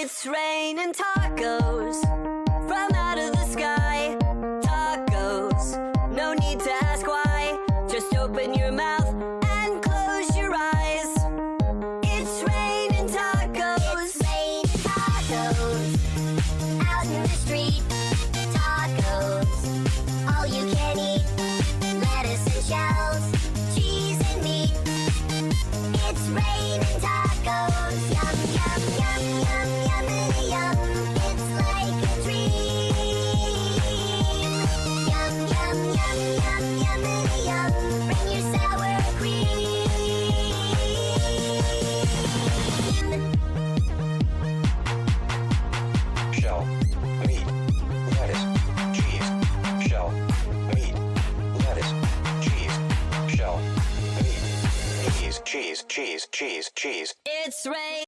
It's raining tacos from out of the sky. Tacos, no need to ask why. Just open your mouth and close your eyes. It's raining tacos. It's raining tacos out in the street. Tacos, all you can eat. Lettuce and shells, cheese and meat. It's raining tacos. Yum, yum, yum, yum, yummity yum. It's like a dream. Yum, yum, yum, yum, yummity yum. Bring your sour cream. Shell, meat, lettuce, cheese. Shell, meat, lettuce, cheese. Shell, meat, cheese, cheese, cheese, cheese, cheese. It's rain.